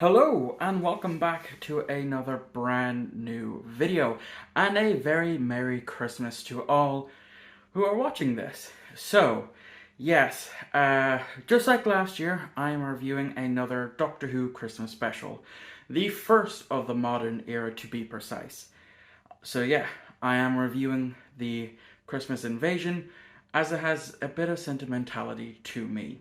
Hello and welcome back to another brand new video and a very Merry Christmas to all who are watching this. So, yes, just like last year, I am reviewing another Doctor Who Christmas special, the first of the modern era to be precise. So yeah, I am reviewing the Christmas Invasion as it has a bit of sentimentality to me.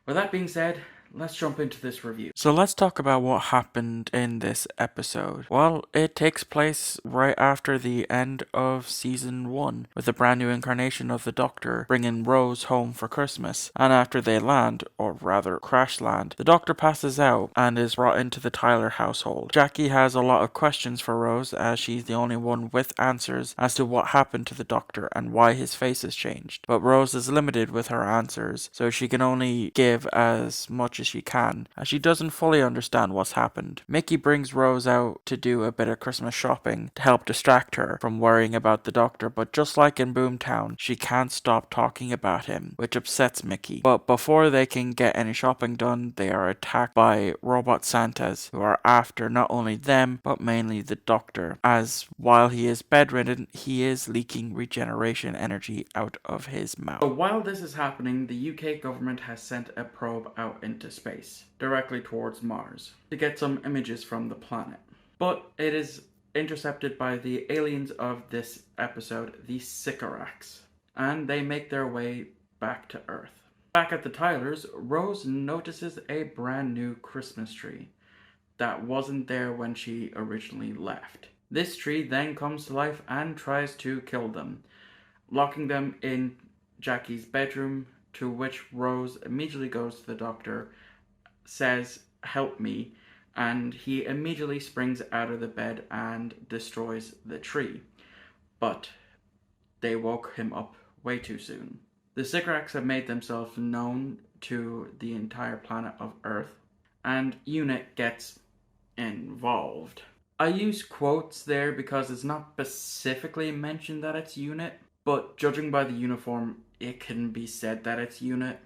With that being said, let's jump into this review. So let's talk about what happened in this episode. Well, it takes place right after the end of season 1, with a brand new incarnation of the Doctor bringing Rose home for Christmas. And after they land, or rather crash land, the Doctor passes out and is brought into the Tyler household. Jackie has a lot of questions for Rose as she's the only one with answers as to what happened to the Doctor and why his face has changed. But Rose is limited with her answers, so she can only give as much as she can, as she doesn't fully understand what's happened. Mickey brings Rose out to do a bit of Christmas shopping to help distract her from worrying about the Doctor, but just like in Boomtown, she can't stop talking about him, which upsets Mickey. But before they can get any shopping done, they are attacked by robot Santas, who are after not only them, but mainly the Doctor, as while he is bedridden, he is leaking regeneration energy out of his mouth. So while this is happening, the UK government has sent a probe out into space, directly towards Mars, to get some images from the planet. But it is intercepted by the aliens of this episode, the Sycorax, and they make their way back to Earth. Back at the Tylers, Rose notices a brand new Christmas tree that wasn't there when she originally left. This tree then comes to life and tries to kill them, locking them in Jackie's bedroom, to which Rose immediately goes to the Doctor, says, "Help me," and he immediately springs out of the bed and destroys the tree. But they woke him up way too soon. The Sycorax have made themselves known to the entire planet of Earth, and UNIT gets involved. I use quotes there because it's not specifically mentioned that it's UNIT, but judging by the uniform, it can be said that it's UNIT.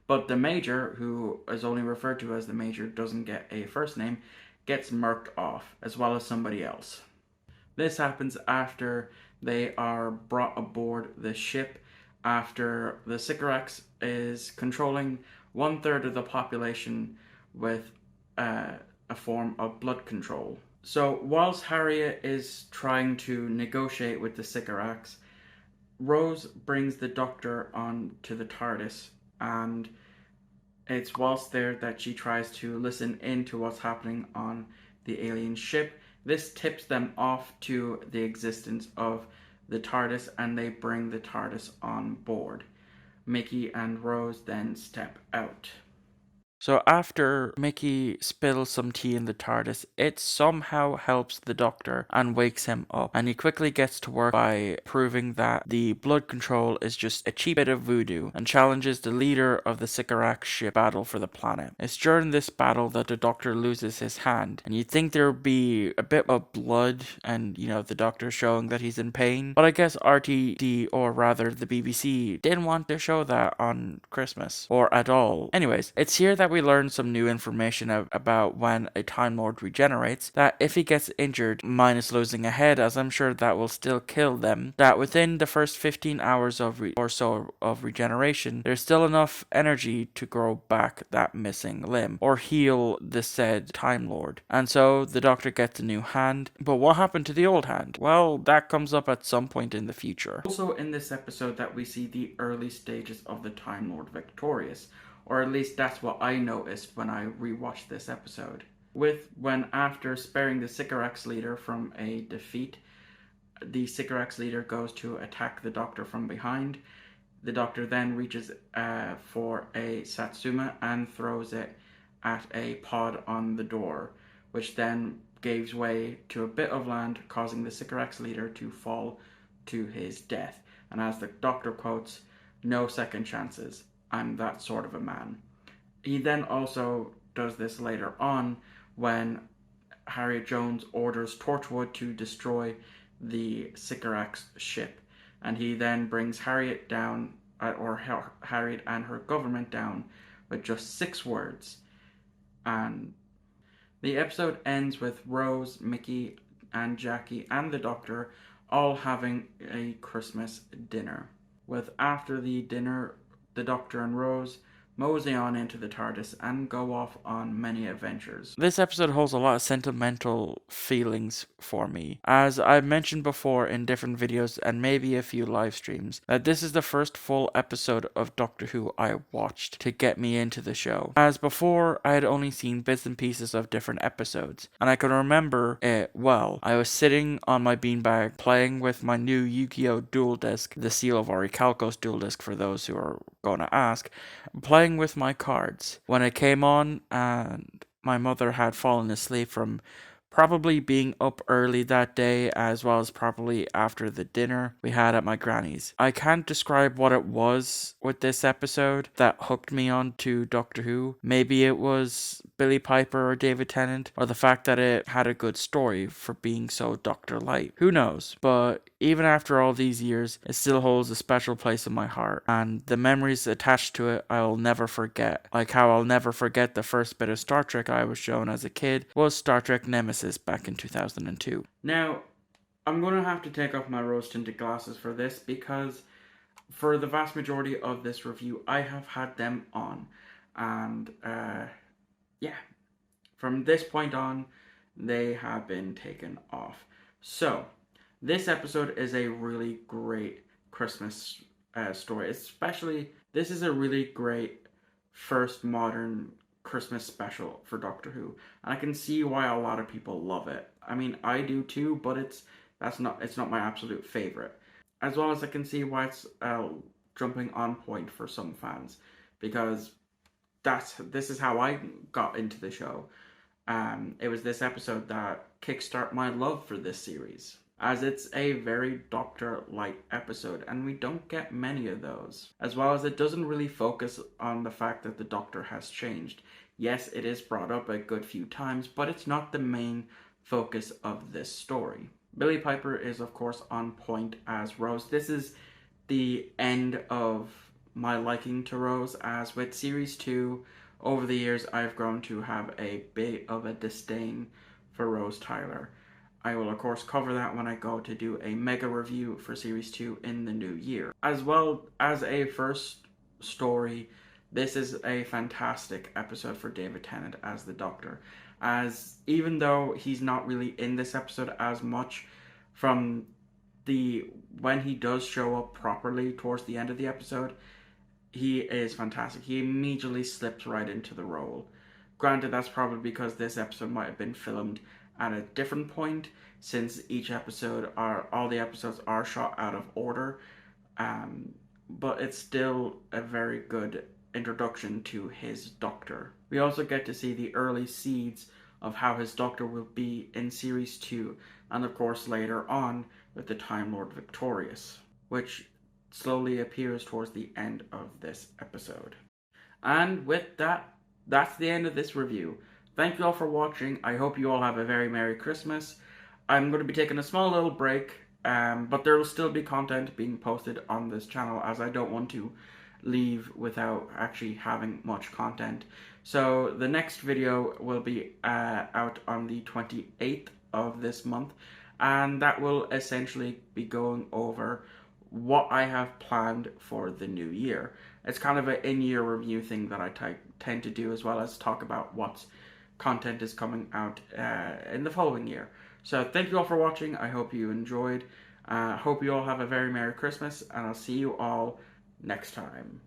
But the Major, who is only referred to as the Major, doesn't get a first name, gets murked off, as well as somebody else. This happens after they are brought aboard the ship after the Sycorax is controlling 1/3 of the population with a form of blood control. So whilst Harriet is trying to negotiate with the Sycorax, Rose brings the Doctor on to the TARDIS, and it's whilst there that she tries to listen in to what's happening on the alien ship. This tips them off to the existence of the TARDIS, and they bring the TARDIS on board. Mickey and Rose then step out. So after Mickey spills some tea in the TARDIS, it somehow helps the Doctor and wakes him up. And he quickly gets to work by proving that the blood control is just a cheap bit of voodoo and challenges the leader of the Sycorax ship battle for the planet. It's during this battle that the Doctor loses his hand. And you'd think there would be a bit of blood and, the Doctor showing that he's in pain. But I guess RTD, or rather the BBC, didn't want to show that on Christmas or at all. Anyways, it's here that we learn some new information about when a Time Lord regenerates, that if he gets injured, minus losing a head, as I'm sure that will still kill them, that within the first 15 hours or so of regeneration, there's still enough energy to grow back that missing limb, or heal the said Time Lord. And so the Doctor gets a new hand, but what happened to the old hand? Well, that comes up at some point in the future. Also in this episode that we see the early stages of the Time Lord victorious, or at least that's what I noticed when I rewatched this episode. When after sparing the Sycorax leader from a defeat, the Sycorax leader goes to attack the Doctor from behind. The Doctor then reaches for a Satsuma and throws it at a pod on the door, which then gives way to a bit of land, causing the Sycorax leader to fall to his death. And as the Doctor quotes, "No second chances. I'm that sort of a man." He then also does this later on when Harriet Jones orders Torchwood to destroy the Sycorax ship, and he then brings Harriet down, or Harriet and her government down, with just 6 words. And The episode ends with Rose, Mickey, and Jackie and the Doctor all having a Christmas dinner. With after the dinner, the Doctor and Rose mosey on into the TARDIS and go off on many adventures. This episode holds a lot of sentimental feelings for me. As I've mentioned before in different videos and maybe a few live streams, that this is the first full episode of Doctor Who I watched to get me into the show. As before, I had only seen bits and pieces of different episodes, and I can remember it well. I was sitting on my beanbag playing with my new Yu-Gi-Oh! Dual Disc, the Seal of Orichalcos Dual Disc for those who are going to ask, playing with my cards when it came on, and my mother had fallen asleep from probably being up early that day, as well as probably after the dinner we had at my granny's. I can't describe what it was with this episode that hooked me on to Doctor Who. Maybe it was Billy Piper or David Tennant, or the fact that it had a good story for being so Doctor-like. Who knows? But even after all these years, it still holds a special place in my heart, and the memories attached to it I'll never forget. Like how I'll never forget the first bit of Star Trek I was shown as a kid was Star Trek Nemesis back in 2002. Now, I'm going to have to take off my rose-tinted glasses for this because for the vast majority of this review, I have had them on. And, yeah, from this point on, they have been taken off. So, this episode is a really great Christmas story. Especially, this is a really great first modern Christmas special for Doctor Who. And I can see why a lot of people love it. I mean, I do too, but it's not my absolute favorite. As well as I can see why it's jumping on point for some fans, because this is how I got into the show. It was this episode that kickstarted my love for this series, as it's a very Doctor-like episode, and we don't get many of those. As well as it doesn't really focus on the fact that the Doctor has changed. Yes, it is brought up a good few times, but it's not the main focus of this story. Billy Piper is, of course, on point as Rose. This is the end of my liking to Rose, as with Series 2, over the years I've grown to have a bit of a disdain for Rose Tyler. I will, of course, cover that when I go to do a mega review for Series 2 in the new year. As well as a first story, this is a fantastic episode for David Tennant as the Doctor. As even though he's not really in this episode as much, from when he does show up properly towards the end of the episode, he is fantastic. He immediately slips right into the role. Granted, that's probably because this episode might have been filmed at a different point, since all the episodes are shot out of order, but it's still a very good introduction to his Doctor. We also get to see the early seeds of how his Doctor will be in Series 2, and of course later on with the Time Lord Victorious, which slowly appears towards the end of this episode. And with that, that's the end of this review. Thank you all for watching. I hope you all have a very Merry Christmas. I'm going to be taking a small little break, but there will still be content being posted on this channel, as I don't want to leave without actually having much content. So the next video will be out on the 28th of this month, and that will essentially be going over what I have planned for the new year. It's kind of an in-year review thing that I tend to do, as well as talk about what content is coming out in the following year. So thank you all for watching. I hope you enjoyed. Hope you all have a very Merry Christmas, and I'll see you all next time.